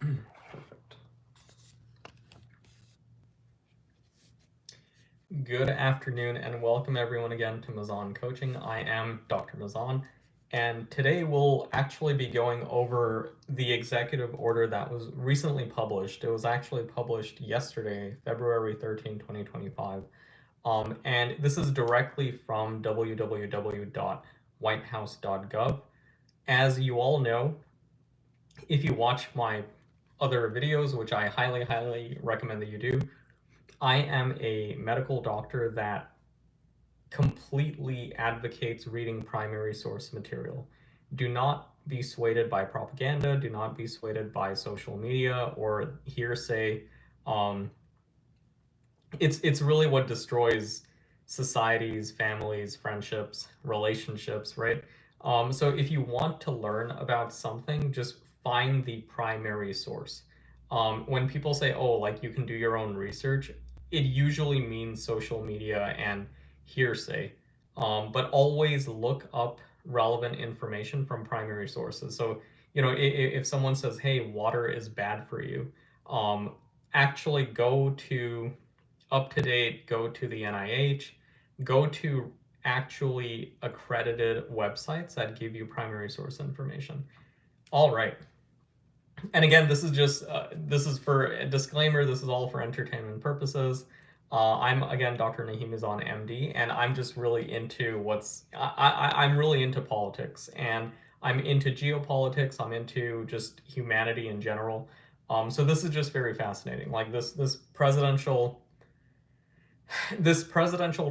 Perfect. Good afternoon and welcome everyone again to Mizan Coaching. I am Dr. Mizan, and today we'll actually be going over the executive order that was recently published. It was actually published yesterday, February 13, 2025. And this is directly from www.whitehouse.gov. As you all know, if you watch my other videos, which I highly recommend that you do, I am a medical doctor that completely advocates reading primary source material. Do not be swayed by propaganda. Do not be swayed by social media or hearsay. Um, it's really what destroys societies, families, friendships, relationships, right? So if you want to learn about something, just find the primary source. When people say, oh, like you can do your own research, it usually means social media and hearsay. But always look up relevant information from primary sources. So, if someone says, hey, water is bad for you, actually go to up to date, go to the NIH, go to actually accredited websites that give you primary source information. All right. And again, this is for a disclaimer, this is all for entertainment purposes. I'm again Dr. Nahim Mizan, MD, and I'm just really into I'm really into politics, and I'm into geopolitics. I'm into just humanity in general. So this is just very fascinating. Like this presidential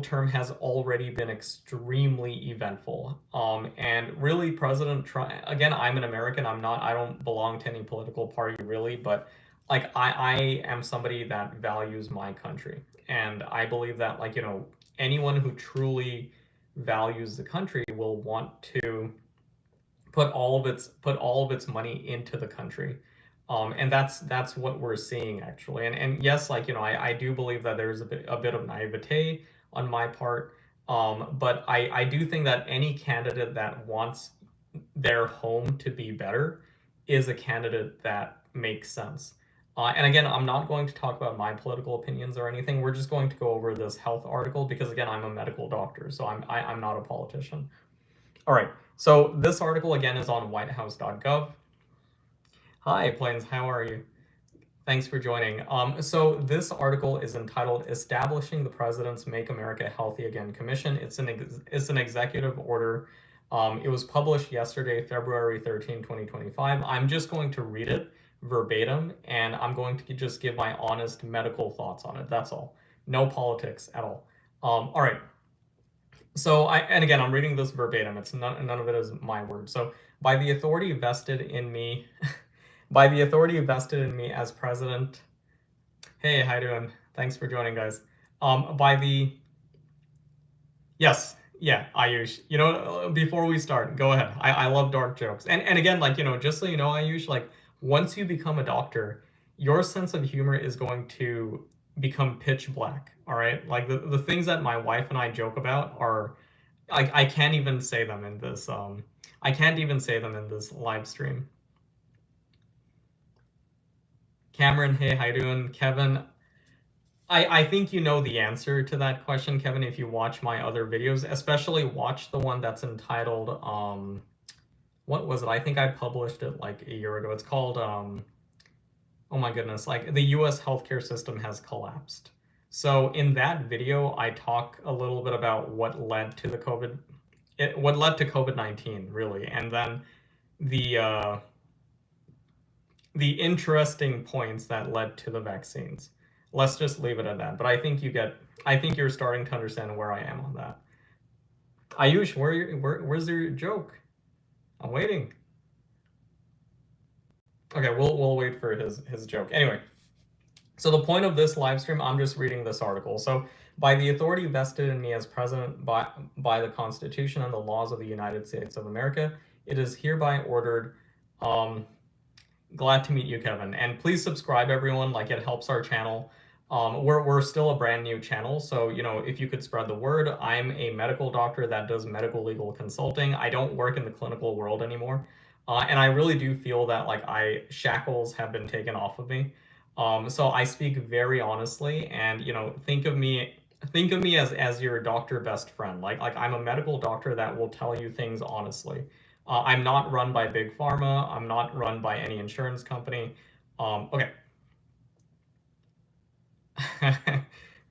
term has already been extremely eventful. And really, President Trump, again, I'm an American. I don't belong to any political party really, but like I am somebody that values my country. And I believe that, like, anyone who truly values the country will want to put all of its money into the country. And that's what we're seeing actually. And yes, like, I do believe that there's a bit of naivete on my part. But I do think that any candidate that wants their home to be better is a candidate that makes sense. And again, I'm not going to talk about my political opinions or anything. We're just going to go over this health article because, again, I'm a medical doctor, so I'm not a politician. All right, so this article again is on whitehouse.gov. Hi, Plains, how are you? Thanks for joining. So this article is entitled "Establishing the President's Make America Healthy Again Commission." It's an executive order. It was published yesterday, February 13, 2025. I'm just going to read it verbatim, and I'm going to just give my honest medical thoughts on it. That's all. No politics at all. All right. So and again, I'm reading this verbatim. It's none of it is my word. So by the authority vested in me, by the authority vested in me as president. Hey, how you doing? Thanks for joining, guys. By the yes, yeah, Ayush. Before we start, go ahead. I love dark jokes. And again, like, just so you know, Ayush, like once you become a doctor, your sense of humor is going to become pitch black. All right. Like the things that my wife and I joke about are I can't even say them in this I can't even say them in this live stream. Cameron, hey, how you doing? Kevin, I think you know the answer to that question, Kevin, if you watch my other videos, especially watch the one that's entitled what was it? I think I published it like a year ago. It's called oh my goodness, like the US healthcare system has collapsed. So in that video, I talk a little bit about what led to what led to COVID-19, really, and then the interesting points that led to the vaccines. Let's just leave it at that. But I think you're starting to understand where I am on that. Ayush, where's your joke? I'm waiting. Okay, we'll wait for his joke. Anyway, so the point of this live stream, I'm just reading this article. So by the authority vested in me as president by the Constitution and the laws of the United States of America, it is hereby ordered. Glad to meet you, Kevin. And please subscribe, everyone. Like, it helps our channel. We're still a brand new channel, so if you could spread the word. I'm a medical doctor that does medical legal consulting. I don't work in the clinical world anymore. And I really do feel that like shackles have been taken off of me. So I speak very honestly, and think of me as your doctor best friend. Like I'm a medical doctor that will tell you things honestly. I'm not run by big pharma. I'm not run by any insurance company. Okay.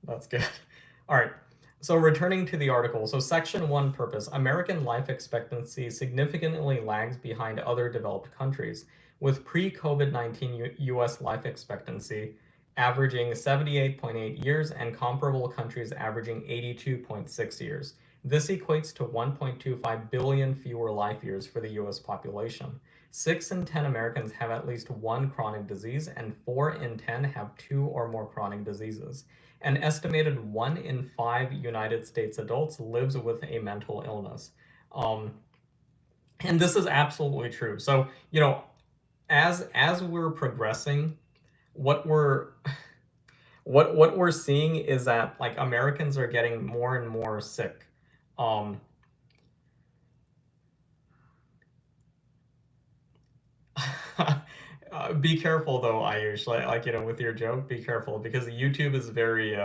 That's good. All right. So returning to the article, so section 1 purpose, American life expectancy significantly lags behind other developed countries, with pre-COVID-19 US life expectancy averaging 78.8 years and comparable countries averaging 82.6 years. This equates to 1.25 billion fewer life years for the US population. 6 in 10 Americans have at least one chronic disease, and 4 in 10 have 2 or more chronic diseases. An estimated 1 in 5 United States adults lives with a mental illness. Um, and this is absolutely true. So, as we're progressing, what we're what we're seeing is that like Americans are getting more and more sick. Um, be careful though, Ayush. With your joke, be careful because YouTube is very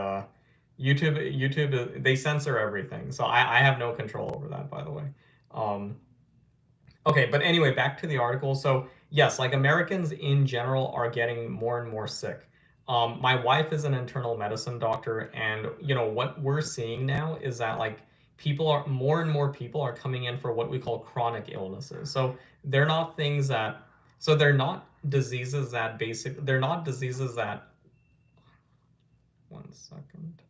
they censor everything. So I have no control over that, by the way. Um, Okay, but anyway, back to the article. So yes, like Americans in general are getting more and more sick. My wife is an internal medicine doctor, and what we're seeing now is that like people are more and more people are coming in for what we call chronic illnesses. So they're not things that, so they're not diseases that they're not diseases that, one second.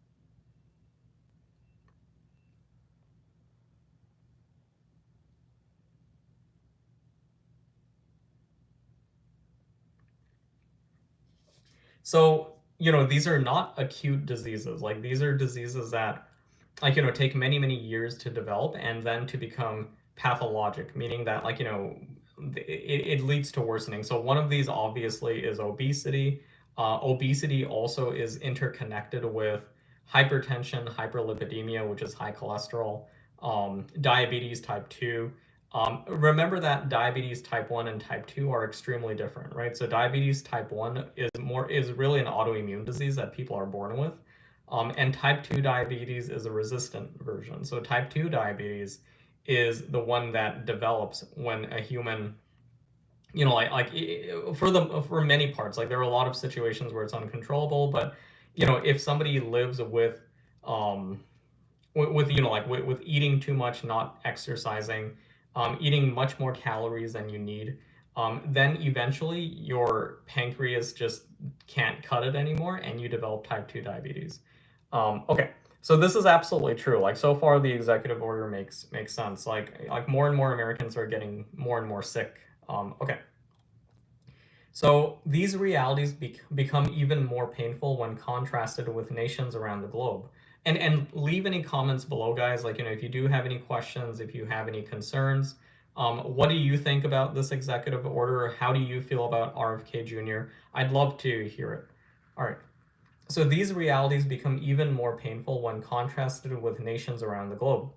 So, these are not acute diseases. Like these are diseases that take many many years to develop and then to become pathologic, meaning that it leads to worsening. So one of these obviously is obesity. Obesity also is interconnected with hypertension, hyperlipidemia, which is high cholesterol, diabetes type 2. Remember that diabetes type 1 and type 2 are extremely different, right? So diabetes type 1 is really an autoimmune disease that people are born with. And type 2 diabetes is a resistant version. So type 2 diabetes is the one that develops when a human, for many parts, like there are a lot of situations where it's uncontrollable, but if somebody lives um with eating too much, not exercising, eating much more calories than you need, then eventually your pancreas just can't cut it anymore and you develop type 2 diabetes. Okay, so this is absolutely true. Like so far, the executive order makes sense. Like more and more Americans are getting more and more sick. Okay. So these realities become even more painful when contrasted with nations around the globe. And leave any comments below, guys. If you do have any questions, if you have any concerns, what do you think about this executive order? How do you feel about RFK Jr.? I'd love to hear it. All right. So these realities become even more painful when contrasted with nations around the globe.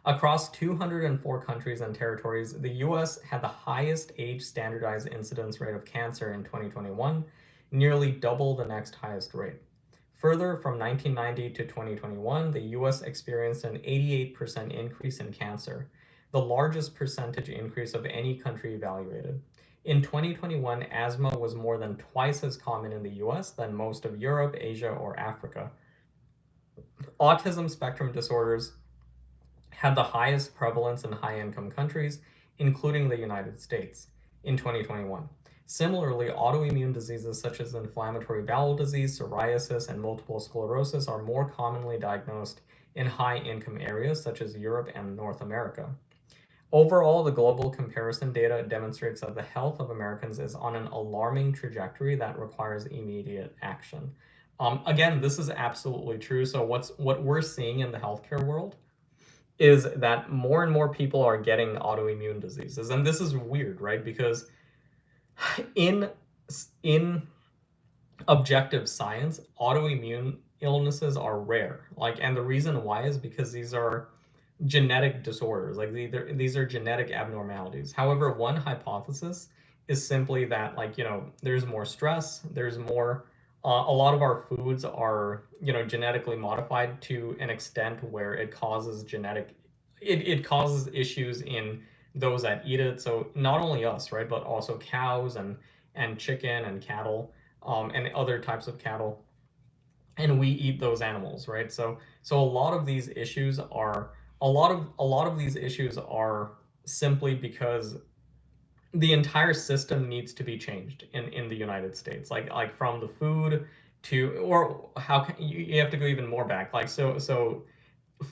Across 204 countries and territories, the US had the highest age standardized incidence rate of cancer in 2021, nearly double the next highest rate. Further, from 1990 to 2021, the US experienced an 88% increase in cancer, the largest percentage increase of any country evaluated. In 2021, asthma was more than twice as common in the US than most of Europe, Asia, or Africa. Autism spectrum disorders had the highest prevalence in high-income countries, including the United States, in 2021. Similarly, autoimmune diseases such as inflammatory bowel disease, psoriasis, and multiple sclerosis are more commonly diagnosed in high-income areas such as Europe and North America. Overall, the global comparison data demonstrates that the health of Americans is on an alarming trajectory that requires immediate action. Again, this is absolutely true. So what we're seeing in the healthcare world is that more and more people are getting autoimmune diseases. And this is weird, right? Because in objective science, autoimmune illnesses are rare. And the reason why is because these are genetic disorders. Like these are genetic abnormalities. However, one hypothesis is simply that, like, there's more stress, there's more a lot of our foods are, genetically modified to an extent where it causes issues in those that eat it. So not only us, right, but also cows and chicken and cattle, and other types of cattle, and we eat those animals, right? So a lot of these issues are simply because the entire system needs to be changed in the United States. Like from the food to, or how can you have to go even more back. Like so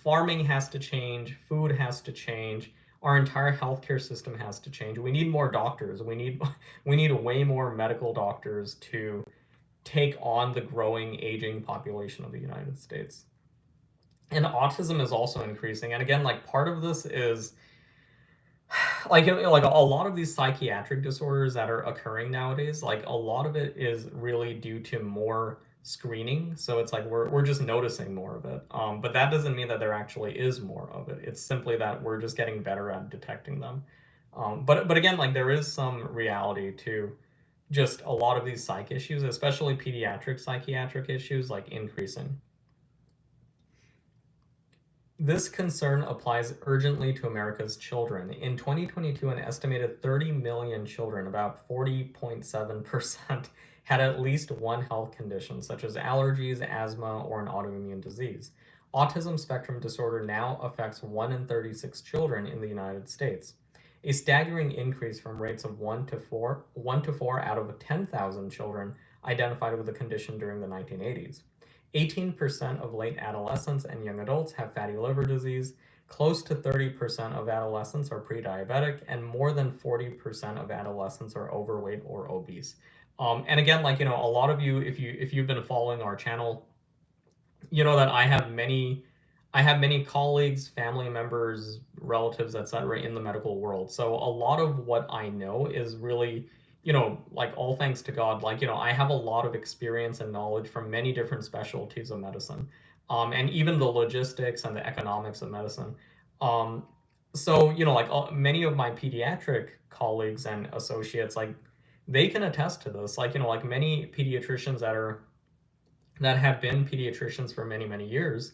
farming has to change, food has to change, our entire healthcare system has to change. We need more doctors. We need way more medical doctors to take on the growing aging population of the United States. And autism is also increasing. And again, like part of this is like a lot of these psychiatric disorders that are occurring nowadays, like a lot of it is really due to more screening. So it's like we're just noticing more of it. But that doesn't mean that there actually is more of it. It's simply that we're just getting better at detecting them. But again, like there is some reality to just a lot of these psych issues, especially pediatric psychiatric issues, like increasing. This concern applies urgently to America's children. In 2022, an estimated 30 million children, about 40.7%, had at least one health condition, such as allergies, asthma, or an autoimmune disease. Autism spectrum disorder now affects 1 in 36 children in the United States, a staggering increase from rates of 1 to 4 out of 10,000 children identified with the condition during the 1980s. 18% of late adolescents and young adults have fatty liver disease, close to 30% of adolescents are pre-diabetic, and more than 40% of adolescents are overweight or obese. And again, like, a lot of you, if you've been following our channel, you know that I have many colleagues, family members, relatives, etc. in the medical world. So a lot of what I know is really, like all thanks to God. Like, I have a lot of experience and knowledge from many different specialties of medicine, and even the logistics and the economics of medicine. Um, so, like many of my pediatric colleagues and associates, like they can attest to this. Like, like many pediatricians that have been pediatricians for many, many years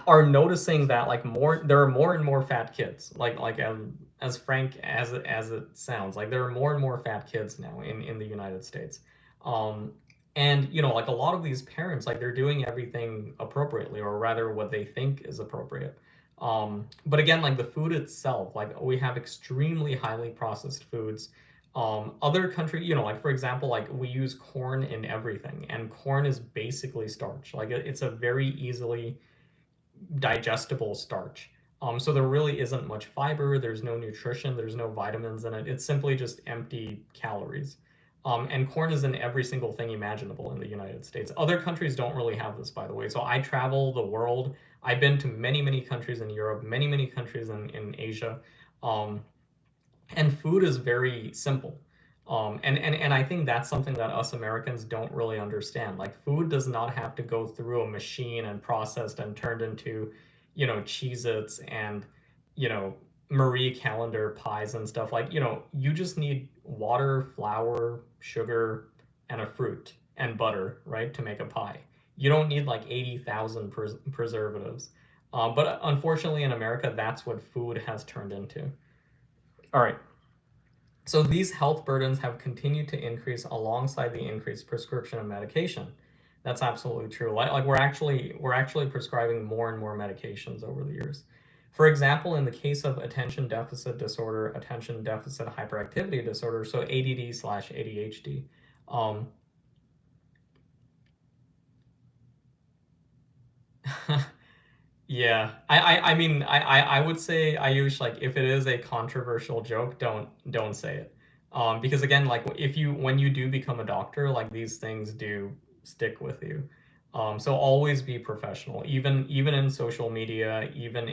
are noticing that like there are more and more fat kids. Like as frank as it sounds, like there are more and more fat kids now in the United States. Um, and like a lot of these parents, like they're doing everything appropriately, or rather what they think is appropriate. But again, like the food itself, like we have extremely highly processed foods. Other country, like for example, like we use corn in everything, and corn is basically starch. Like it's a very easily digestible starch. So there really isn't much fiber, there's no nutrition, there's no vitamins in it. It's simply just empty calories. And corn is in every single thing imaginable in the United States. Other countries don't really have this, by the way. So I travel the world. I've been to many, many countries in Europe, many, many countries in Asia. Um, and food is very simple. And I think that's something that us Americans don't really understand. Like food does not have to go through a machine and processed and turned into, Cheez-Its and, you know, Marie Calendar pies and stuff. Like, you just need water, flour, sugar, and a fruit and butter, right, to make a pie. You don't need like 80,000 preservatives. But unfortunately in America, that's what food has turned into. All right. So these health burdens have continued to increase alongside the increased prescription of medication. That's absolutely true. Like we're actually prescribing more and more medications over the years. For example, in the case of attention deficit disorder, attention deficit hyperactivity disorder, so ADD/ADHD, um, yeah, I mean, I would say, Ayush, like if it is a controversial joke, don't say it. Because again, like if you when you do become a doctor, like these things do stick with you. So always be professional, even in social media, even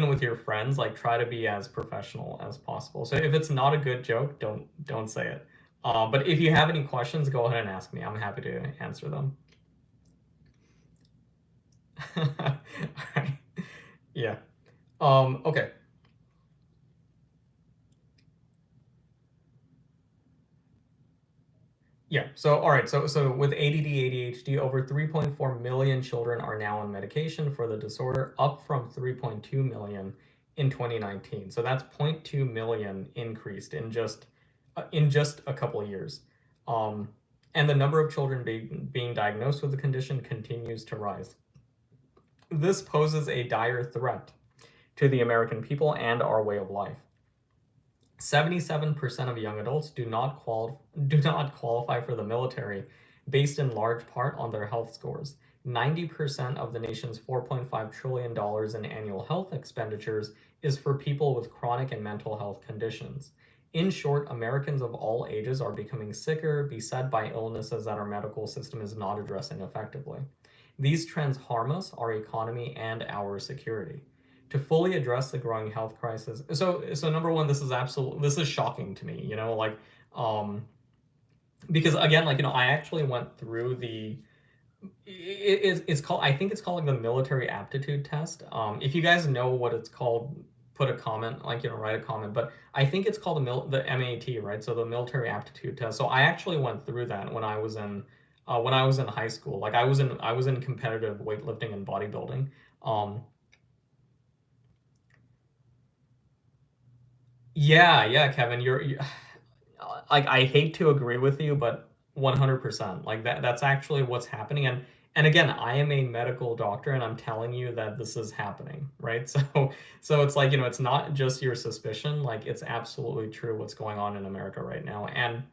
with your friends, like try to be as professional as possible. So if it's not a good joke, don't say it. But if you have any questions, go ahead and ask me. I'm happy to answer them. All right. Yeah. Okay. Yeah. So, all right. So with ADD, ADHD, over 3.4 million children are now on medication for the disorder, up from 3.2 million in 2019. So that's zero point 0.2 million increased in just a couple of years. Um, and the number of children being diagnosed with the condition continues to rise. This poses a dire threat to the American people and our way of life. 77% of young adults do not qualify for the military, based in large part on their health scores. 90% of the nation's $4.5 trillion in annual health expenditures is for people with chronic and mental health conditions. In short, Americans of all ages are becoming sicker, beset by illnesses that our medical system is not addressing effectively. These trends harm us, our economy, and our security. To fully address the growing health crisis, so number one, this is shocking to me, um because again, I actually went through it's called, I think it's called like the military aptitude test. If you guys know what it's called, put a comment, write a comment, but I think it's called the MAT, right? So the military aptitude test. So I actually went through that when I was in high school. Like I was in competitive weightlifting and bodybuilding. um yeah, Kevin, like, I hate to agree with you, but 100%. Like that's actually what's happening. And again, I am a medical doctor and I'm telling you that this is happening, right? So it's like, it's not just your suspicion, like it's absolutely true what's going on in America right now. And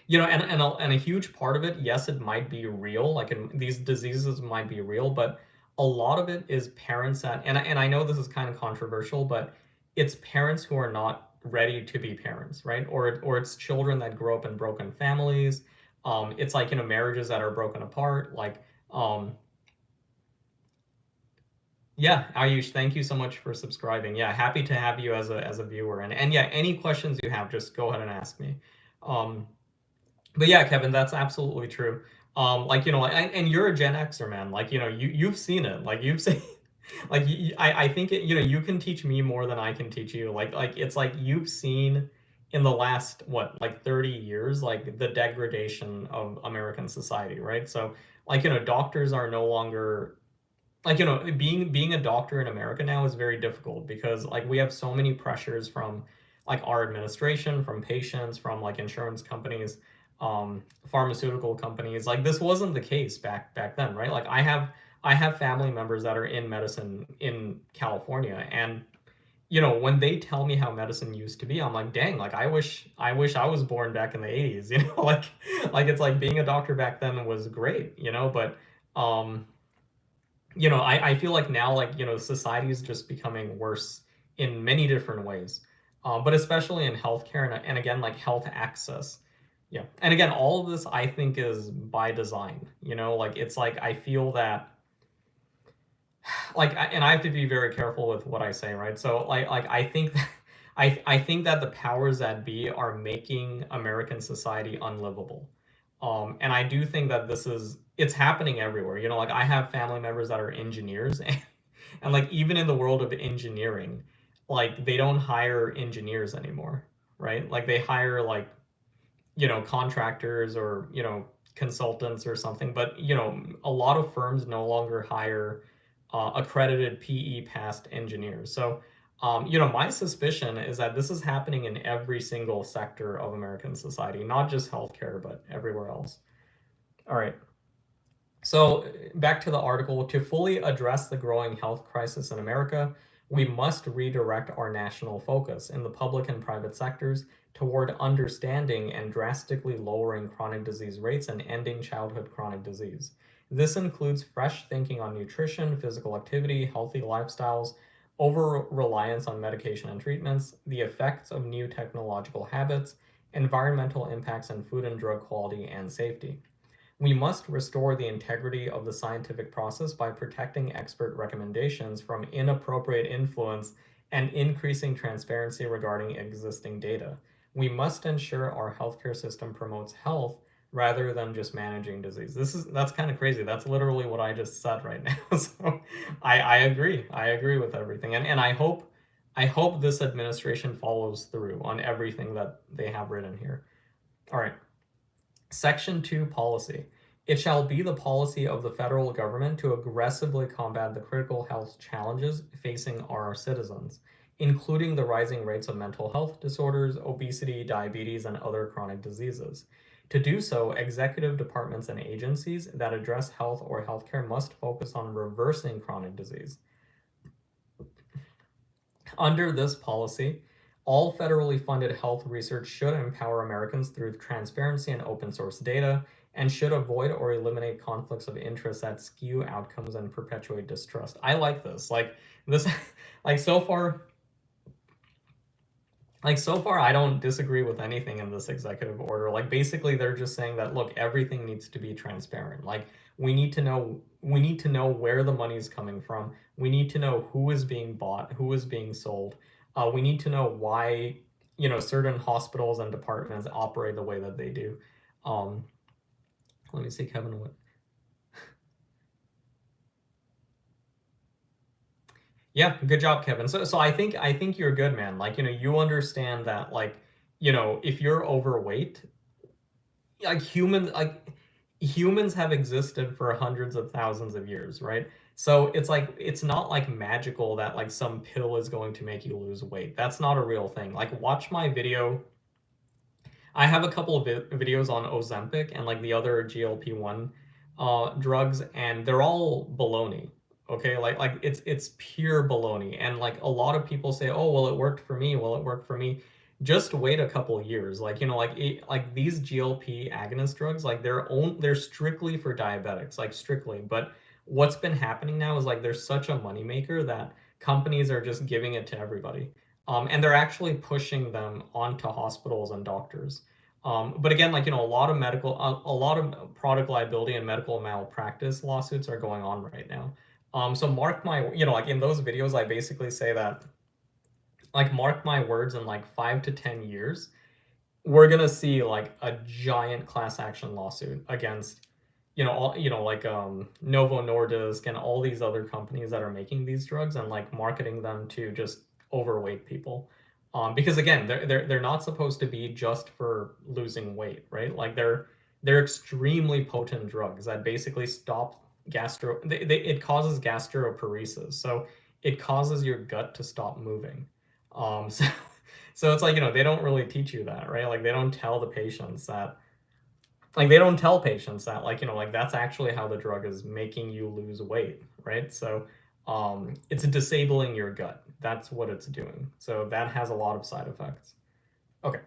and a huge part of it, yes, it might be real. These diseases might be real, but a lot of it is parents that, and I know this is kind of controversial, but it's parents who are not ready to be parents, right? Or it's children that grow up in broken families. It's like, marriages that are broken apart. Um, yeah, Ayush, thank you so much for subscribing. Yeah, happy to have you as a viewer. And yeah, any questions you have, just go ahead and ask me. Um, But yeah, Kevin, that's absolutely true. And you're a Gen Xer, man. You've seen it. Like you've seen, I think you can teach me more than I can teach you. It's like you've seen in the last what, like 30 years, like the degradation of American society, right? So doctors are no longer, being a doctor in America now is very difficult because like we have so many pressures from like our administration, from patients, from like insurance companies, pharmaceutical companies. Like this wasn't the case back then, right? Like I have family members that are in medicine in California, and when they tell me how medicine used to be, I'm like, dang, like I wish I was born back in the 80s, like it's like being a doctor back then was great, but um I feel like now, society is just becoming worse in many different ways, but especially in healthcare and again, like health access. Yeah. And again, all of this I think is by design, like it's like I feel that, and I have to be very careful with what I say, right? So I think that, I think that the powers that be are making American society unlivable. And I do think that it's happening everywhere. Like I have family members that are engineers, and like even in the world of engineering, like they don't hire engineers anymore, right? Like they hire like, contractors or, consultants or something. But, a lot of firms no longer hire accredited PE passed engineers. So, my suspicion is that this is happening in every single sector of American society, not just healthcare, but everywhere else. All right. So, back to the article. To fully address the growing health crisis in America, we must redirect our national focus in the public and private sectors toward understanding and drastically lowering chronic disease rates and ending childhood chronic disease. This includes fresh thinking on nutrition, physical activity, healthy lifestyles, over reliance on medication and treatments, the effects of new technological habits, environmental impacts on food and drug quality and safety. We must restore the integrity of the scientific process by protecting expert recommendations from inappropriate influence and increasing transparency regarding existing data. We must ensure our healthcare system promotes health rather than just managing disease. That's kind of crazy. That's literally what I just said right now. So I agree. I agree with everything. And I hope this administration follows through on everything that they have written here. All right. Section 2 policy. It shall be the policy of the federal government to aggressively combat the critical health challenges facing our citizens, including the rising rates of mental health disorders, obesity, diabetes, and other chronic diseases. To do so, executive departments and agencies that address health or healthcare must focus on reversing chronic disease. Under this policy, all federally funded health research should empower Americans through transparency and open source data, and should avoid or eliminate conflicts of interest that skew outcomes and perpetuate distrust. I like this. This, like so far, I don't disagree with anything in this executive order. Like basically they're just saying that look, everything needs to be transparent. Like we need to know where the money is coming from. We need to know who is being bought, who is being sold. We need to know why, certain hospitals and departments operate the way that they do. Let me see, Kevin, what? Yeah, good job, Kevin. So I think you're good, man. Like, you understand that, like, if you're overweight, like humans have existed for hundreds of thousands of years, right? So it's like it's not like magical that like some pill is going to make you lose weight. That's not a real thing. Like watch my video. I have a couple of videos on Ozempic and like the other GLP-1 drugs, and they're all baloney. Okay, like it's pure baloney. And like a lot of people say, oh well, it worked for me. Well, it worked for me. Just wait a couple of years. Like like these GLP agonist drugs, like they're strictly for diabetics, like strictly. But what's been happening now is like there's such a moneymaker that companies are just giving it to everybody. And they're actually pushing them onto hospitals and doctors. But again, like, a lot of product liability and medical malpractice lawsuits are going on right now. So mark my, like in those videos, I basically say that, like, mark my words, in like 5 to 10 years, we're gonna see like a giant class action lawsuit against, like Novo Nordisk and all these other companies that are making these drugs and like marketing them to just overweight people. Because again, they're not supposed to be just for losing weight, right? Like they're extremely potent drugs that basically stop it causes gastroparesis. So it causes your gut to stop moving. So so it's like, they don't really teach you that, right? Like they don't tell the patients that, like, like that's actually how the drug is making you lose weight, right? So it's disabling your gut. That's what it's doing. So that has a lot of side effects. Okay.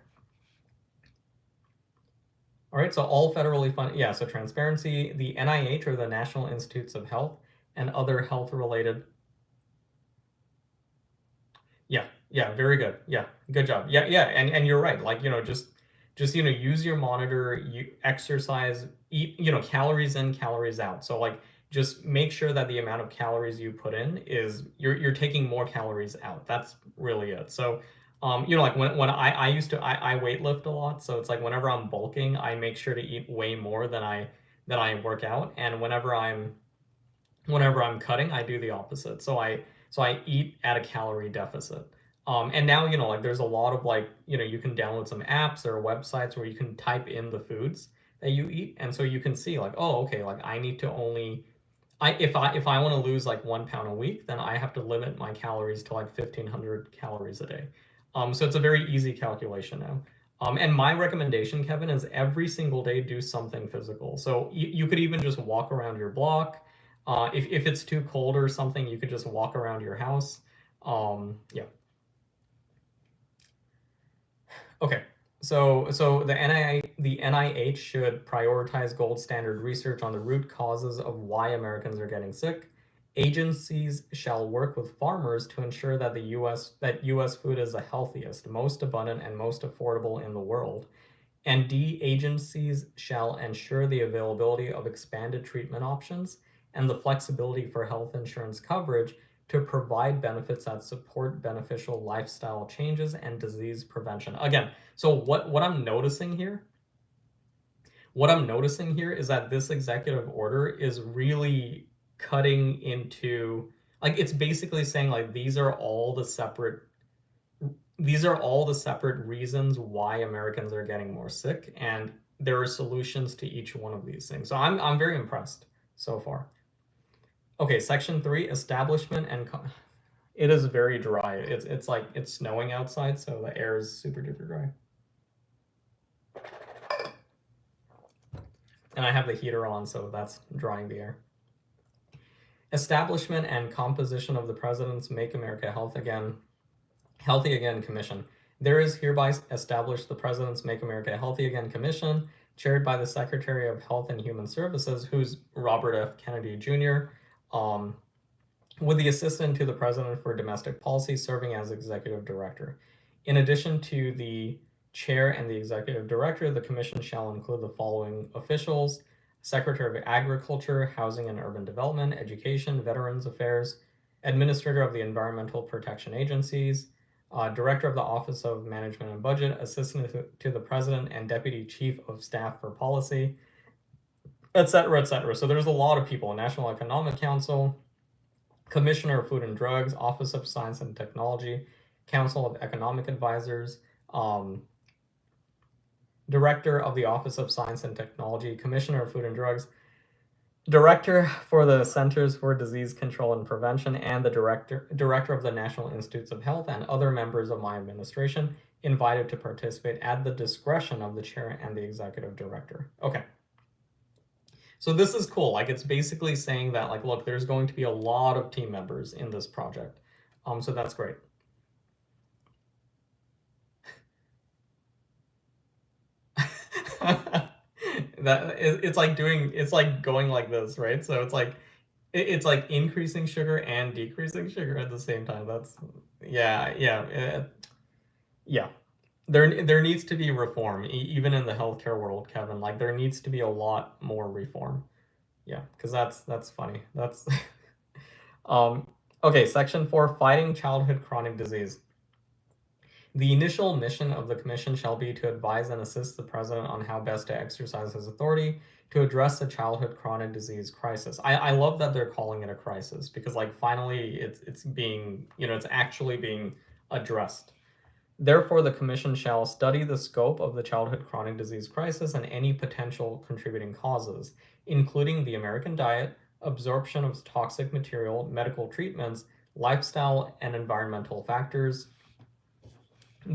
All right, so all federally funded, yeah, so transparency, the NIH, or the National Institutes of Health, and other health related. Yeah, yeah, very good. Yeah, good job. Yeah, yeah, and you're right. Like, just use your monitor, you exercise, eat, calories in, calories out. So like just make sure that the amount of calories you put in is you're taking more calories out. That's really it. So like when I used to I weight lift a lot, so it's like whenever I'm bulking, I make sure to eat way more than I work out, and whenever I'm cutting, I do the opposite. So I eat at a calorie deficit. And now, like there's a lot of like, you can download some apps or websites where you can type in the foods that you eat. And so you can see like, oh, okay, like I need to only if I want to lose like 1 pound a week, then I have to limit my calories to like 1,500 calories a day. So it's a very easy calculation now. And my recommendation, Kevin, is every single day do something physical. So you could even just walk around your block. If it's too cold or something, you could just walk around your house. Yeah. Okay. So the NIH should prioritize gold standard research on the root causes of why Americans are getting sick. Agencies shall work with farmers to ensure that US food is the healthiest, most abundant, and most affordable in the world. And D, agencies shall ensure the availability of expanded treatment options and the flexibility for health insurance coverage to provide benefits that support beneficial lifestyle changes and disease prevention. Again, so what I'm noticing here, What I'm noticing here is that this executive order is really cutting into, like, it's basically saying, like, these are all the separate reasons why Americans are getting more sick, and there are solutions to each one of these things. So I'm very impressed so far. Okay, section 3, establishment and it is very dry. It's like it's snowing outside, so the air is super duper dry. And I have the heater on, so that's drying the air. Establishment and composition of the President's Make America Healthy Again Commission. There is hereby established the President's Make America Healthy Again Commission, chaired by the Secretary of Health and Human Services, who's Robert F. Kennedy Jr., with the assistant to the President for Domestic Policy serving as Executive Director. In addition to the Chair and the Executive Director, the Commission shall include the following officials: Secretary of Agriculture, Housing and Urban Development, Education, Veterans Affairs, Administrator of the Environmental Protection Agencies, Director of the Office of Management and Budget, Assistant to the President, and Deputy Chief of Staff for Policy, etc., etc. So there's a lot of people. National Economic Council, Commissioner of Food and Drugs, Office of Science and Technology, Council of Economic Advisors, Director of the Office of Science and Technology, Commissioner of Food and Drugs, Director for the Centers for Disease Control and Prevention, and the Director of the National Institutes of Health, and other members of my administration invited to participate at the discretion of the Chair and the Executive Director. Okay. So this is cool. Like, it's basically saying that, like, look, there's going to be a lot of team members in this project. So that's great. It's like going like this, right? So it's like increasing sugar and decreasing sugar at the same time. That's yeah. There needs to be reform, even in the healthcare world, Kevin. Like, there needs to be a lot more reform. Yeah, because that's funny. That's okay. Section 4, fighting childhood chronic disease. The initial mission of the Commission shall be to advise and assist the President on how best to exercise his authority to address the childhood chronic disease crisis. I love that they're calling it a crisis, because, like, finally it's being, it's actually being addressed. Therefore, the Commission shall study the scope of the childhood chronic disease crisis and any potential contributing causes, including the American diet, absorption of toxic material, medical treatments, lifestyle and environmental factors,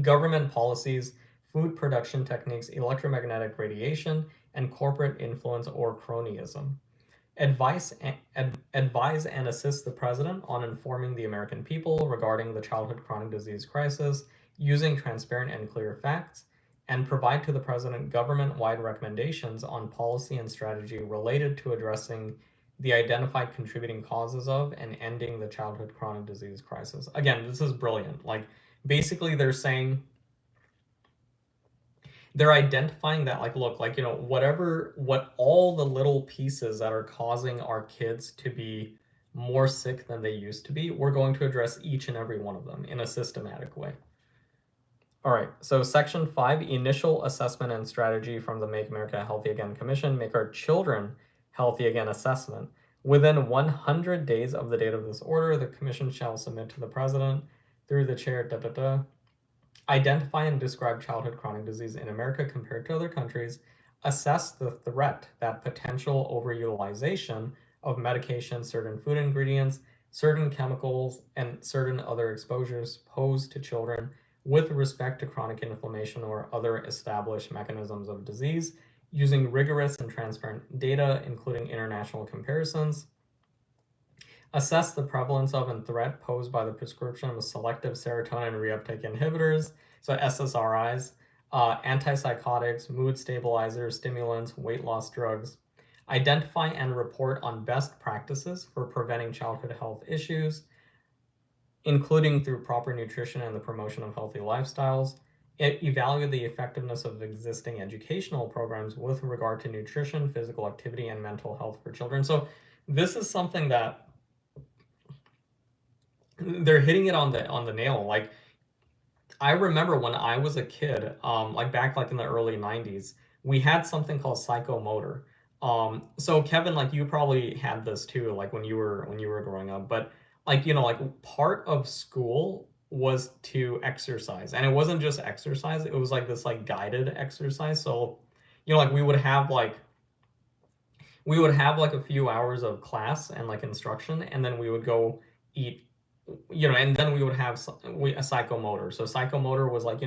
government policies, food production techniques, electromagnetic radiation, and corporate influence or cronyism. Advise and assist the President on informing the American people regarding the childhood chronic disease crisis using transparent and clear facts, and provide to the President government-wide recommendations on policy and strategy related to addressing the identified contributing causes of and ending the childhood chronic disease crisis. Again, this is brilliant. Like, basically they're saying, they're identifying that, like, look, like, what all the little pieces that are causing our kids to be more sick than they used to be, we're going to address each and every one of them in a systematic way. All right, so section 5, initial assessment and strategy from the Make America Healthy Again Commission, Make Our Children Healthy Again assessment. Within 100 days of the date of this order, the Commission shall submit to the President through the Chair, identify and describe childhood chronic disease in America compared to other countries, assess the threat that potential overutilization of medication, certain food ingredients, certain chemicals, and certain other exposures pose to children with respect to chronic inflammation or other established mechanisms of disease, using rigorous and transparent data, including international comparisons. Assess the prevalence of and threat posed by the prescription of selective serotonin reuptake inhibitors, so SSRIs, antipsychotics, mood stabilizers, stimulants, weight loss drugs. Identify and report on best practices for preventing childhood health issues, including through proper nutrition and the promotion of healthy lifestyles. Evaluate the effectiveness of existing educational programs with regard to nutrition, physical activity, and mental health for children. So this is something that they're hitting it on the nail. Like, I remember when I was a kid, like back like in the early 90s, we had something called psychomotor. So Kevin, like you probably had this too, like when you were growing up, but like, like part of school was to exercise, and it wasn't just exercise, it was like this like guided exercise. So, like we would have like a few hours of class and like instruction, and then we would go eat, and then we would have a psychomotor. So psychomotor was like,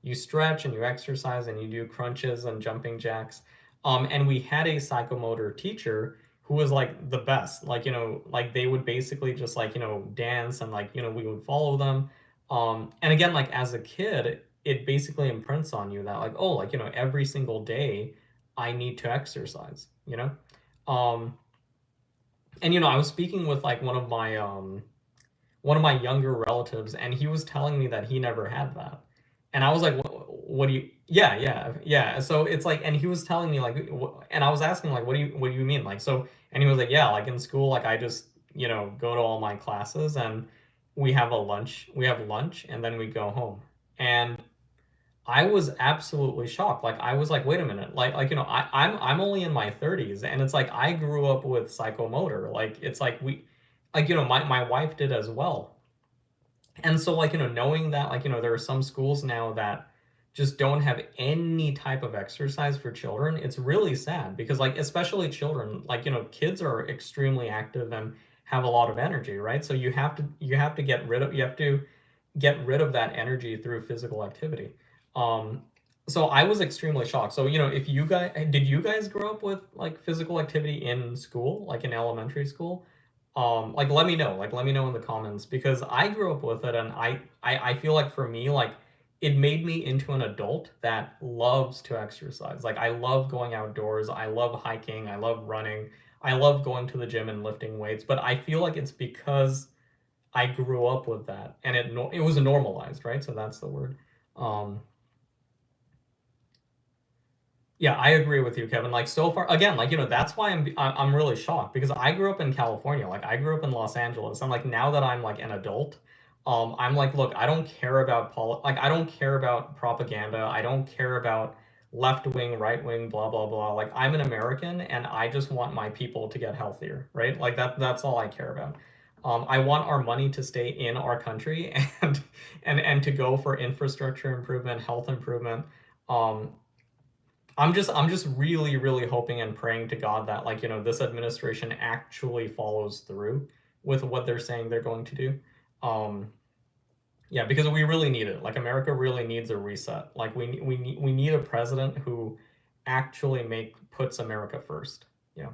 you stretch and you exercise and you do crunches and jumping jacks. And we had a psychomotor teacher who was like the best. Like, like they would basically just like, dance, and like, we would follow them. And again, like as a kid, it basically imprints on you that like, oh, like, every single day I need to exercise, Um, and I was speaking with like one of my younger relatives, and he was telling me that he never had that. And I was like, what do you, yeah, yeah, yeah. So it's like, and he was telling me like, and I was asking like, what do you mean? Like, so, and he was like, yeah, like in school, like I just, go to all my classes, and we have lunch, and then we go home. And I was absolutely shocked. Like I was like, wait a minute, like I'm only in my 30s, and it's like I grew up with psychomotor. Like it's like like my wife did as well. And so like knowing that like there are some schools now that just don't have any type of exercise for children, it's really sad, because like especially children, like kids are extremely active and have a lot of energy, right? So you have to get rid of that energy through physical activity. Um, so I was extremely shocked. So, if did you guys grow up with like physical activity in school, like in elementary school? Like let me know in the comments, because I grew up with it, and I feel like for me, like it made me into an adult that loves to exercise. Like I love going outdoors, I love hiking, I love running, I love going to the gym and lifting weights, but I feel like it's because I grew up with that, and it was normalized, right? So that's the word. Um, yeah, I agree with you, Kevin. Like so far, again, like that's why I'm really shocked, because I grew up in California, like I grew up in Los Angeles, and like now that I'm like an adult, I'm like, look, I don't care about like I don't care about propaganda, I don't care about left wing, right wing, blah blah blah. Like I'm an American, and I just want my people to get healthier, right? Like that's all I care about. I want our money to stay in our country, and to go for infrastructure improvement, health improvement. Um, I'm just really really hoping and praying to God that like this administration actually follows through with what they're saying they're going to do. Um, yeah, because we really need it. Like America really needs a reset. Like we need a president who actually puts America first. Yeah.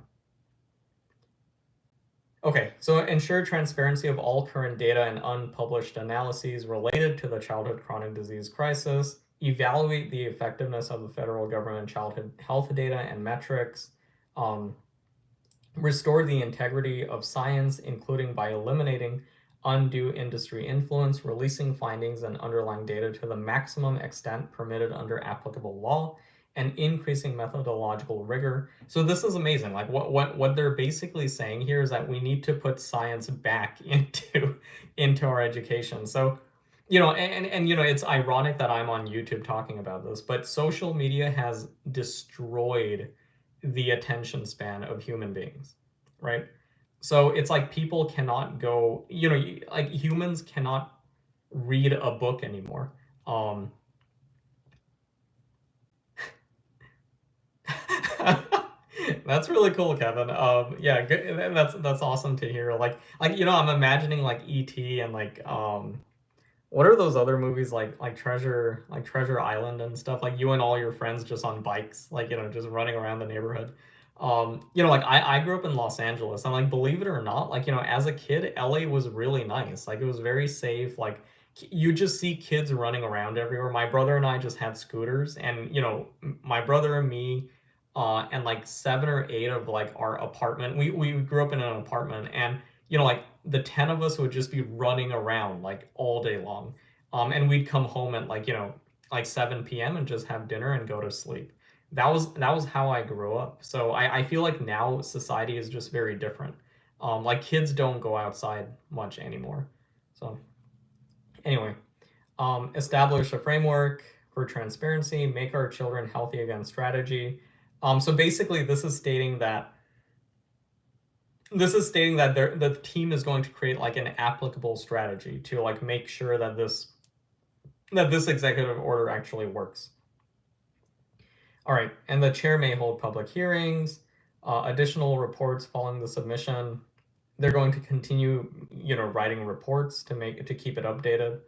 Okay, so ensure transparency of all current data and unpublished analyses related to the childhood chronic disease crisis. Evaluate the effectiveness of the federal government childhood health data and metrics. Um, Restore the integrity of science, including by eliminating undue industry influence, releasing findings and underlying data to the maximum extent permitted under applicable law, and increasing methodological rigor. So this is amazing. Like what they're basically saying here is that we need to put science back into our education. So and it's ironic that I'm on YouTube talking about this, but social media has destroyed the attention span of human beings, right? So it's like people cannot go, like humans cannot read a book anymore. Um, that's really cool, Kevin. Yeah, good. And that's awesome to hear. Like I'm imagining like ET and like what are those other movies like Treasure Island and stuff? Like you and all your friends just on bikes, like just running around the neighborhood. Like I grew up in Los Angeles, and like believe it or not, like as a kid, LA was really nice. Like it was very safe. Like you just see kids running around everywhere. My brother and I just had scooters, and my brother and me, and like seven or eight of like our apartment. We grew up in an apartment, and like the 10 of us would just be running around like all day long. And we'd come home at like, like 7 p.m. and just have dinner and go to sleep. That was how I grew up. So I feel like now society is just very different. Like kids don't go outside much anymore. So anyway, establish a framework. for transparency, make our children healthy again strategy. So basically, this is stating that the team is going to create like an applicable strategy to like make sure that this executive order actually works. All right, and the chair may hold public hearings, additional reports following the submission. They're going to continue, writing reports to keep it updated.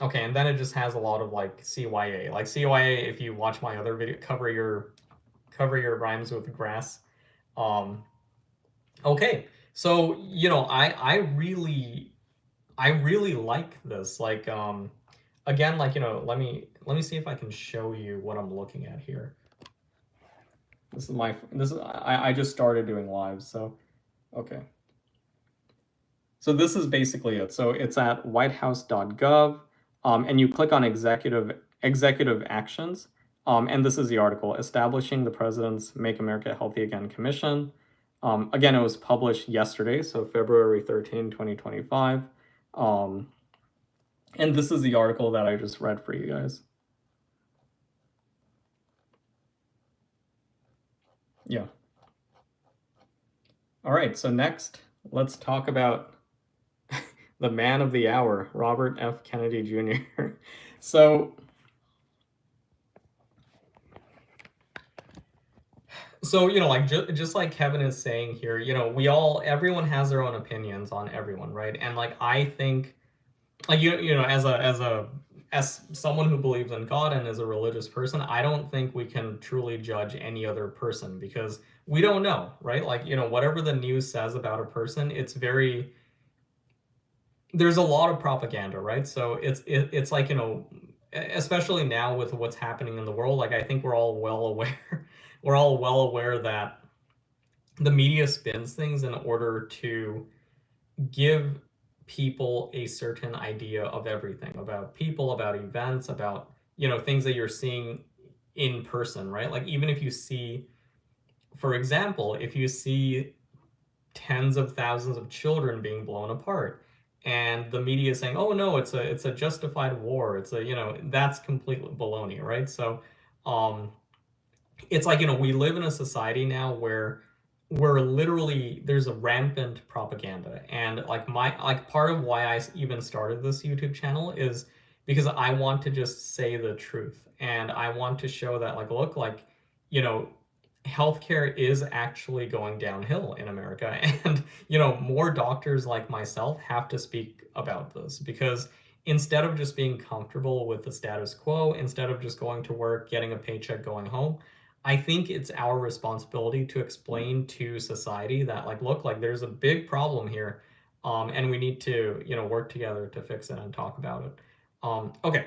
Okay, and then it just has a lot of like CYA. Like CYA, if you watch my other video, cover your rhymes with grass. Okay, so I really like this. Like again, like let me see if I can show you what I'm looking at here. I just started doing lives, so okay. So this is basically it. So it's at whitehouse.gov, and you click on executive actions, and this is the article: establishing the President's Make America Healthy Again Commission. Again, it was published yesterday, so February 13, 2025. And this is the article that I just read for you guys. Yeah. All right, so next, let's talk about the man of the hour, Robert F. Kennedy Jr. So like just like Kevin is saying here, everyone has their own opinions on everyone, right? And like I think, like as someone who believes in God and is a religious person, I don't think we can truly judge any other person because we don't know, right? Like whatever the news says about a person, there's a lot of propaganda, right? So it's like especially now with what's happening in the world, like I think we're all well aware that the media spins things in order to give people a certain idea of everything, about people, about events, about things that you're seeing in person, right? Like even if you see, for example, if you see tens of thousands of children being blown apart and the media is saying, oh no, it's a justified war, it's that's completely baloney, right? So it's like we live in a society now where there's a rampant propaganda, and like part of why I even started this YouTube channel is because I want to just say the truth, and I want to show that like look, like healthcare is actually going downhill in America, and more doctors like myself have to speak about this because instead of just being comfortable with the status quo, instead of just going to work, getting a paycheck, going home, I think it's our responsibility to explain to society that like look, like there's a big problem here, and we need to work together to fix it and talk about it. Okay.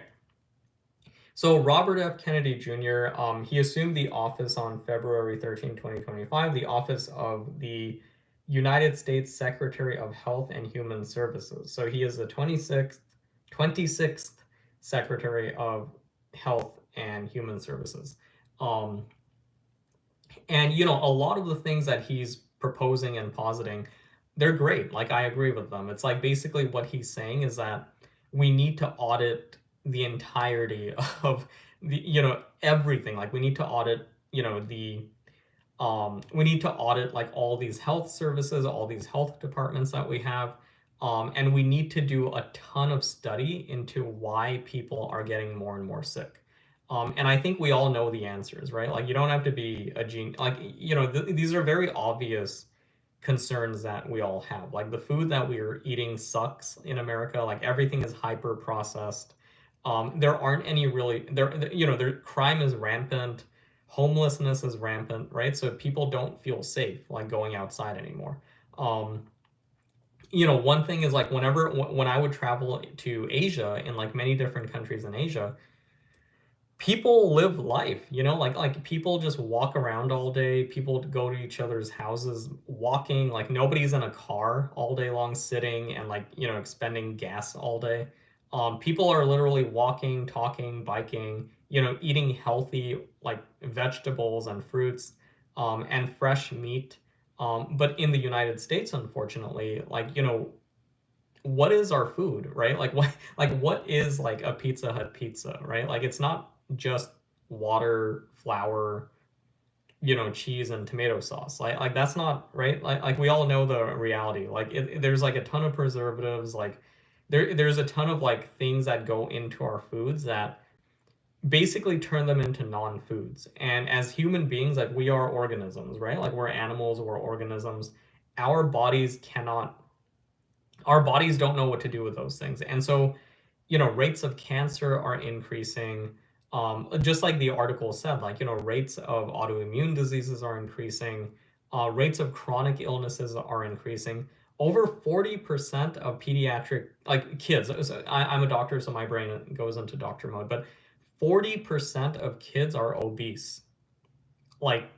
So Robert F. Kennedy Jr., he assumed the office on February 13, 2025, the office of the United States Secretary of Health and Human Services. So he is the 26th Secretary of Health and Human Services. And a lot of the things that he's proposing and positing, they're great. Like I agree with them. It's like basically what he's saying is that we need to audit the entirety of the everything. Like we need to audit we need to audit like all these health services, all these health departments that we have, and we need to do a ton of study into why people are getting more and more sick. And I think we all know the answers, right? Like you don't have to be a genius. Like these are very obvious concerns that we all have. Like the food that we're eating sucks in America. Like everything is hyper processed. There aren't any really crime is rampant, homelessness is rampant, right? So people don't feel safe like going outside anymore. One thing is like when I would travel to Asia, in like many different countries in Asia, people live life, like people just walk around all day, people go to each other's houses walking, like nobody's in a car all day long sitting and like expending gas all day. People are literally walking, talking, biking, eating healthy like vegetables and fruits, and fresh meat. But in the United States, unfortunately, like what is our food, right? What is like a Pizza Hut pizza, right? Like it's not just water, flour, cheese and tomato sauce. Like that's not right. Like we all know the reality. Like there's like a ton of preservatives. Like there's a ton of like things that go into our foods that basically turn them into non-foods. And as human beings, like we are organisms, right? Like we're animals, we're organisms. Our bodies cannot. Our bodies don't know what to do with those things, and so rates of cancer are increasing. Just like the article said, like, rates of autoimmune diseases are increasing, rates of chronic illnesses are increasing. Over 40% of pediatric, like kids, so I'm a doctor, so my brain goes into doctor mode, but 40% of kids are obese. Like,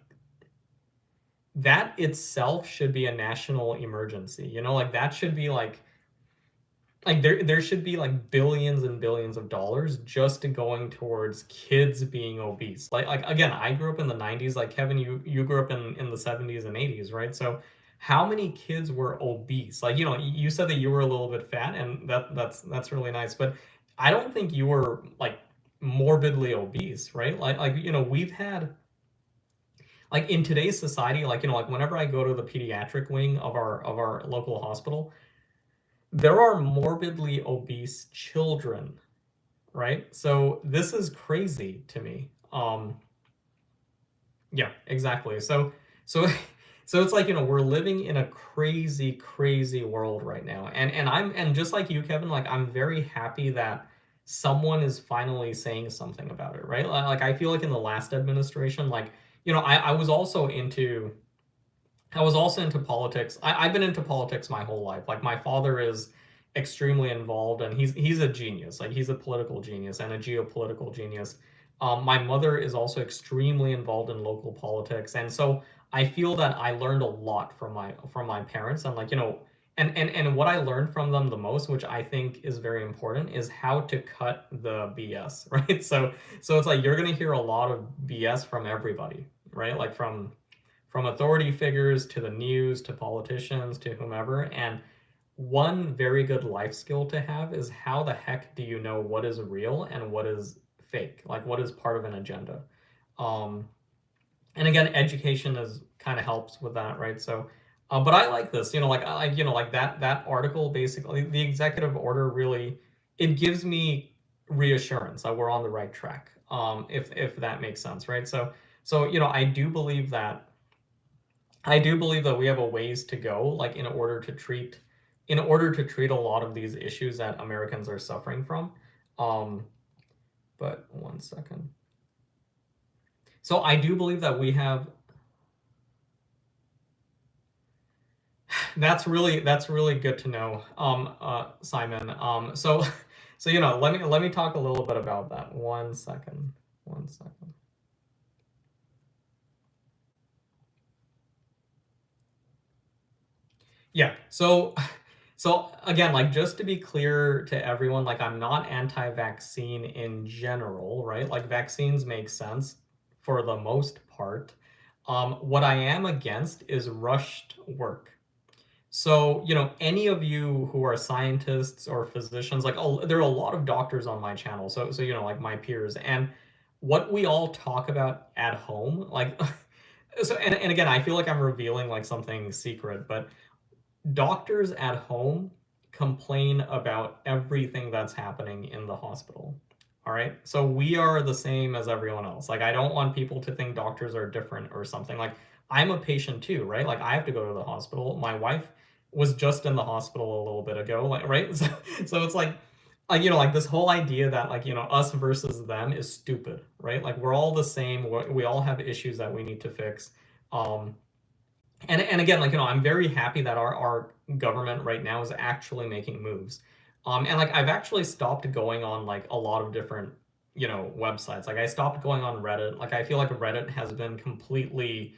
that itself should be a national emergency, like that should be like there should be like billions and billions of dollars just going towards kids being obese. Like again, I grew up in the 90s. Like Kevin, you grew up in the 70s and 80s, right? So how many kids were obese? Like, you said that you were a little bit fat, and that's really nice, but I don't think you were like morbidly obese, right? Like we've had, like, in today's society, like, like whenever I go to the pediatric wing of our local hospital, there are morbidly obese children, right? So this is crazy to me. Yeah, exactly. So so it's like, we're living in a crazy, crazy world right now. And just like you, Kevin, like I'm very happy that someone is finally saying something about it, right? Like I feel like in the last administration, like, I was also into politics. I've been into politics my whole life. Like my father is extremely involved, and he's a genius. Like he's a political genius and a geopolitical genius. My mother is also extremely involved in local politics, and so I feel that I learned a lot from my parents, and like, and what I learned from them the most, which I think is very important, is how to cut the BS, right? So it's like you're gonna hear a lot of BS from everybody, right? Like from authority figures to the news to politicians to whomever. And one very good life skill to have is how the heck do you know what is real and what is fake? Like what is part of an agenda? Um, and again, education is kind of helps with that, right? So, but I like this, like that article, basically the executive order really, it gives me reassurance that we're on the right track. If that makes sense, right? So I do believe that we have a ways to go, like in order to treat a lot of these issues that Americans are suffering from. Um, but one second. So I do believe that we have. That's really good to know, Simon. So let me talk a little bit about that. One second. One second. Yeah. So again, like just to be clear to everyone, like I'm not anti-vaccine in general, right? Like vaccines make sense for the most part. What I am against is rushed work. So, any of you who are scientists or physicians, like, oh, there are a lot of doctors on my channel. So, like my peers, and what we all talk about at home, like, so, and again, I feel like I'm revealing like something secret, but doctors at home complain about everything that's happening in the hospital. All right. So we are the same as everyone else. Like, I don't want people to think doctors are different or something. Like, I'm a patient too, right? Like, I have to go to the hospital. My wife was just in the hospital a little bit ago, like, right? So it's like this whole idea that, like, us versus them is stupid, right? Like, we're all the same. We all have issues that we need to fix. Um, and again, like, I'm very happy that our government right now is actually making moves. And like I've actually stopped going on like a lot of different, websites. Like I stopped going on Reddit. Like I feel like Reddit has been completely,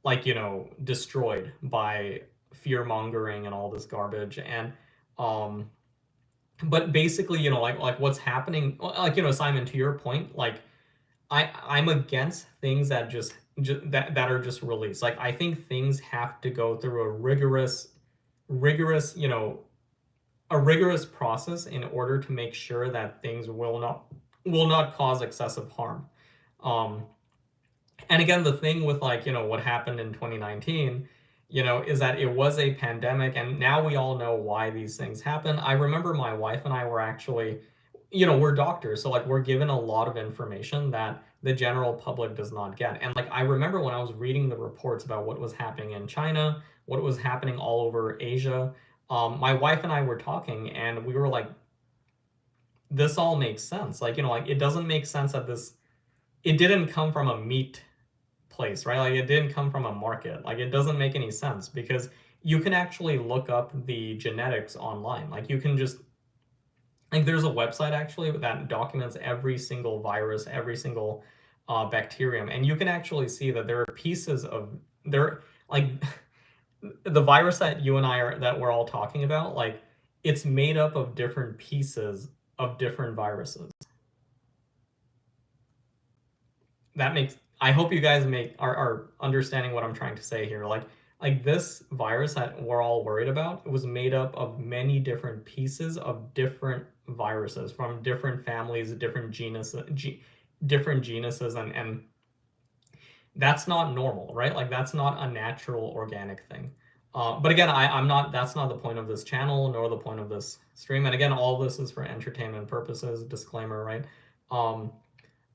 like, destroyed by fear mongering and all this garbage. And um but basically, like what's happening, like, Simon, to your point, like I'm against things that that are just released. Like I think things have to go through a rigorous, a rigorous process in order to make sure that things will not cause excessive harm. Um, and again, the thing with, like, what happened in 2019, is that it was a pandemic, and now we all know why these things happen. I remember my wife and I were actually, we're doctors, so like we're given a lot of information that the general public does not get. And like I remember when I was reading the reports about what was happening in China, what was happening all over Asia, my wife and I were talking, and we were like, this all makes sense. Like, like it doesn't make sense that it didn't come from a meat place, right? Like it didn't come from a market. Like it doesn't make any sense because you can actually look up the genetics online. Like you can just, like, there's a website actually that documents every single virus, every single bacterium, and you can actually see that there are pieces of there, like the virus that you and I are that we're all talking about, like it's made up of different pieces of different viruses. That makes, I hope you guys are understanding what I'm trying to say here. Like this virus that we're all worried about, it was made up of many different pieces of different viruses from different families, different different genuses, and that's not normal, right? Like that's not a natural organic thing. But again, I'm not. That's not the point of this channel, nor the point of this stream. And again, all this is for entertainment purposes. Disclaimer, right?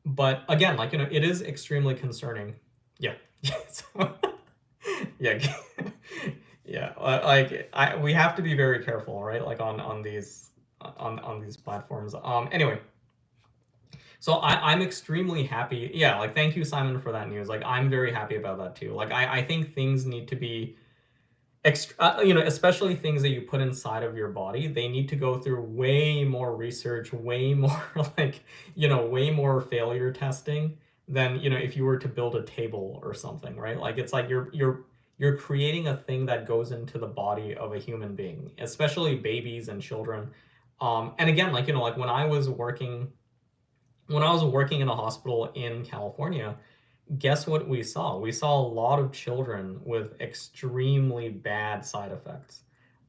But again, like, it is extremely concerning. Yeah. So, yeah. Yeah. Like we have to be very careful, right? Like on these platforms. Anyway. So I'm extremely happy. Yeah, like thank you, Simon, for that news. Like I'm very happy about that too. Like I think things need to be especially things that you put inside of your body, they need to go through way more research, way more like, way more failure testing than, if you were to build a table or something, right? Like it's like you're creating a thing that goes into the body of a human being, especially babies and children. And again, like, like when I was working in a hospital in California, guess what we saw? We saw a lot of children with extremely bad side effects.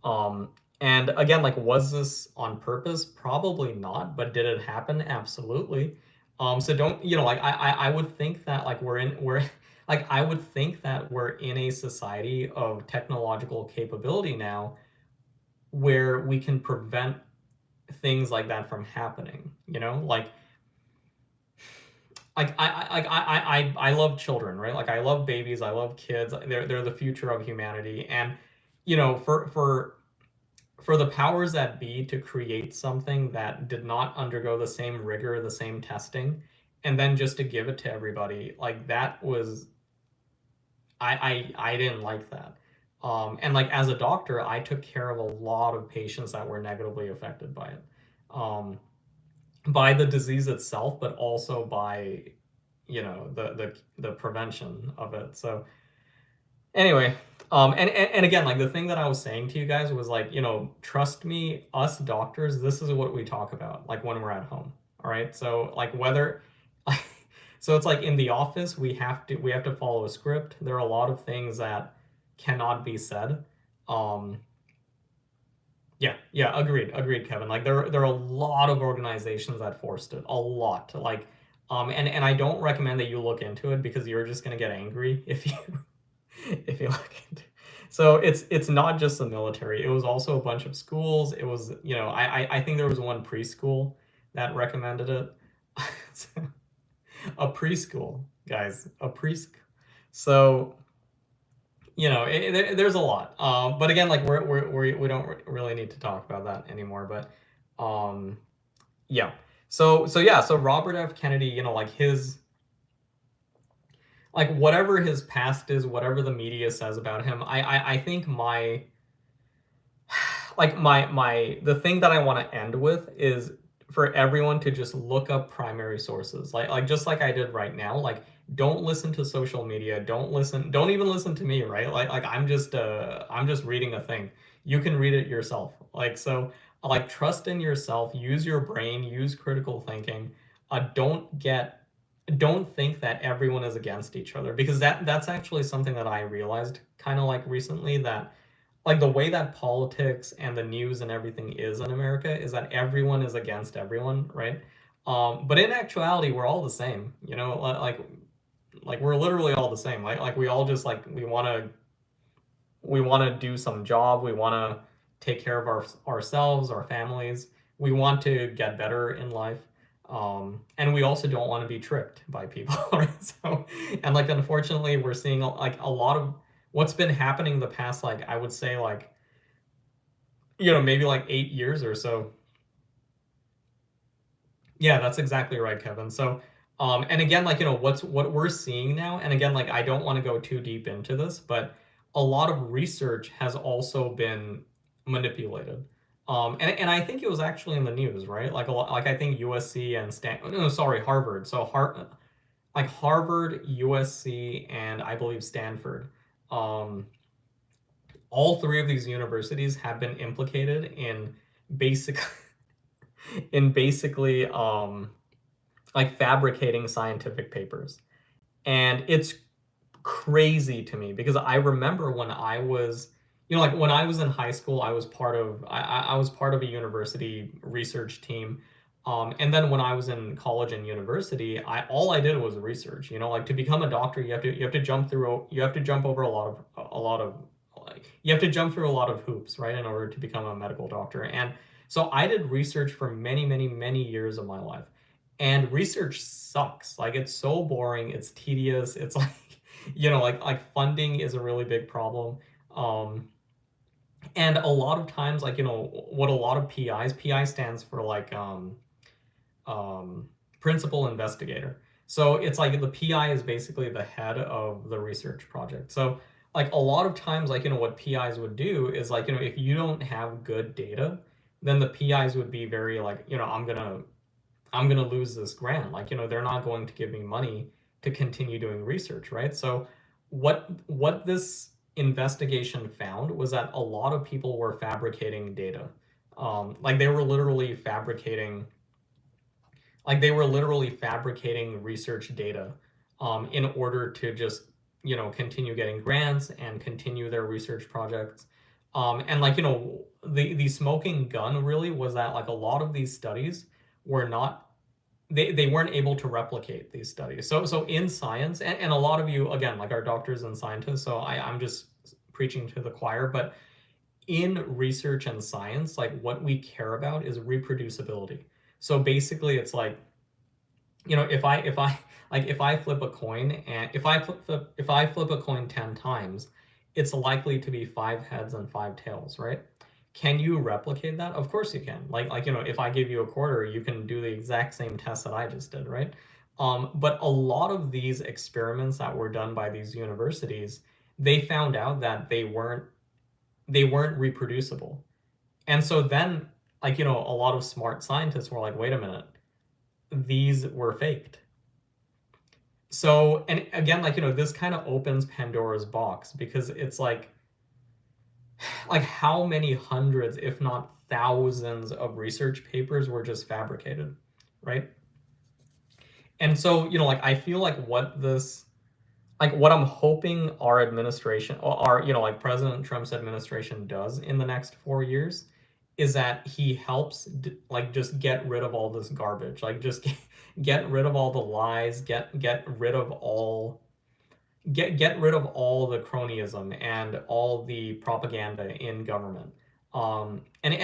Um, and again, like, was this on purpose? Probably not, but did it happen? Absolutely. So don't, like, I would think that like we're like I would think that we're in a society of technological capability now where we can prevent things like that from happening, I love children, right? Like I love babies, I love kids. They're the future of humanity. And for the powers that be to create something that did not undergo the same rigor, the same testing, and then just to give it to everybody, like that was I didn't like that. And like as a doctor, I took care of a lot of patients that were negatively affected by it. By the disease itself, but also by the prevention of it. So anyway, and again, like the thing that I was saying to you guys was like, trust me, us doctors, this is what we talk about, like when we're at home. All right. So like whether so it's like in the office, we have to follow a script. There are a lot of things that cannot be said. Yeah, agreed, Kevin. Like there are a lot of organizations that forced it, a lot. Like, and I don't recommend that you look into it because you're just gonna get angry if you if you look into. So it's not just the military. It was also a bunch of schools. It was, I think there was one preschool that recommended it. A preschool, guys, a preschool. So there's a lot. But again, like we don't really need to talk about that anymore. But yeah. So Robert F. Kennedy, like whatever his past is, whatever the media says about him, I think the thing that I want to end with is for everyone to just look up primary sources, like just like I did right now. Like don't listen to social media, don't even listen to me, right? Like I'm just reading a thing. You can read it yourself. Like so, like trust in yourself, use your brain, use critical thinking. Don't think that everyone is against each other, because that's actually something that I realized kind of like recently, that like the way that politics and the news and everything is in America is that everyone is against everyone, right? But in actuality, we're all the same, you know, like we're literally all the same. Like we all just like we want to do some job, we want to take care of ourselves, our families. We want to get better in life. And we also don't want to be tricked by people, right? So, and like unfortunately, we're seeing like a lot of what's been happening the past, like I would say, like maybe like 8 years or so. Yeah, that's exactly right, Kevin. So, and again, like, what we're seeing now, and again, like, I don't want to go too deep into this, but a lot of research has also been manipulated. And I think it was actually in the news, right? Like a lot, like I think USC and no, sorry, Harvard. So like Harvard, USC, and I believe Stanford. Um, all three of these universities have been implicated in basic in basically like fabricating scientific papers. And it's crazy to me because I remember when I was, like when I was in high school, I was part of a university research team. And then when I was in college and university, all I did was research. Like to become a doctor, you have to jump over you have to jump through a lot of hoops, right, in order to become a medical doctor. And so I did research for many, many, many years of my life. And research sucks. Like it's so boring, it's tedious, it's like like funding is a really big problem. Um, and a lot of times, like, what a lot of PI stands for like um, principal investigator. So it's like the PI is basically the head of the research project. So like a lot of times, like, what PIs would do is like, if you don't have good data, then the PIs would be very like, I'm gonna lose this grant. Like, they're not going to give me money to continue doing research, right? So what this investigation found was that a lot of people were fabricating data. Like they were literally fabricating research data in order to just continue getting grants and continue their research projects. And like the smoking gun really was that like a lot of these studies were not they weren't able to replicate these studies. So in science, and a lot of you again like are doctors and scientists, so I'm just preaching to the choir, but in research and science, like what we care about is reproducibility. So basically it's like, if I flip a coin, and if I flip a coin 10 times, it's likely to be 5 heads and 5 tails, right? Can you replicate that? Of course you can. If I give you a quarter, you can do the exact same test that I just did, right? But a lot of these experiments that were done by these universities, they found out that they weren't reproducible. And so then, a lot of smart scientists were like, wait a minute, these were faked. So, and again, this kind of opens Pandora's box because it's like how many hundreds, if not thousands, of research papers were just fabricated, right? And so, like I feel like what I'm hoping our administration, or our, like President Trump's administration does in the next 4 years is that he helps like just get rid of all this garbage, like just get rid of all the lies, get rid of all the cronyism and all the propaganda in government. And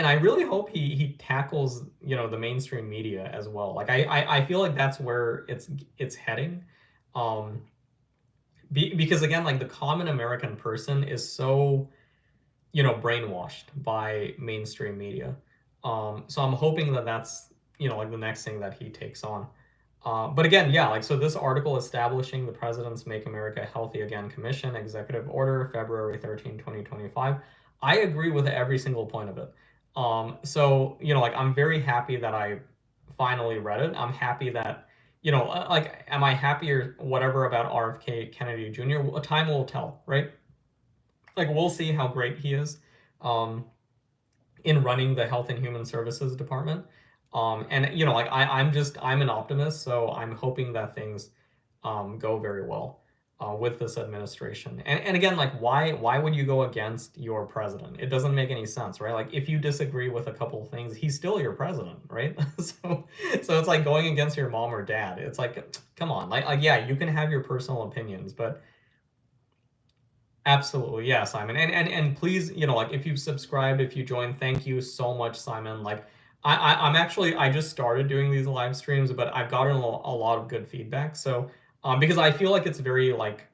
I really hope he tackles the mainstream media as well. Like I feel like that's where it's heading. Um, because again, like the common American person is so brainwashed by mainstream media. So I'm hoping that that's like the next thing that he takes on. But again, yeah, like so this article establishing the president's Make America Healthy Again Commission, Executive Order, February 13, 2025. I agree with every single point of it. So like I'm very happy that I finally read it. I'm happy that like am I happy or whatever about RFK Kennedy Jr.? Time will tell, right? Like we'll see how great he is um, in running the Health and Human Services Department. And like I'm an optimist, so I'm hoping that things go very well. with this administration. And again, like, why would you go against your president? It doesn't make any sense, right? Like, if you disagree with a couple of things, he's still your president, right? So it's like going against your mom or dad. It's like, come on, like yeah, you can have your personal opinions, but absolutely, yeah, Simon. And please, like, if you've subscribed, if you joined, thank you so much, Simon. Like, I'm actually, I just started doing these live streams, but I've gotten a lot of good feedback. So because I feel like it's very like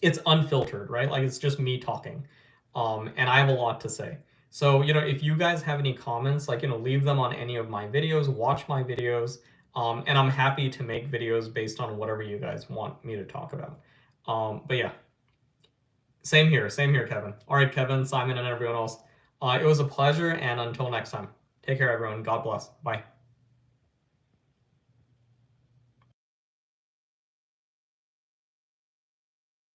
it's unfiltered, right? Like, it's just me talking. And I have a lot to say. So, if you guys have any comments, like, leave them on any of my videos, watch my videos, and I'm happy to make videos based on whatever you guys want me to talk about. But yeah, same here, Kevin. All right, Kevin, Simon, and everyone else. It was a pleasure, and until next time, take care, everyone. God bless. Bye.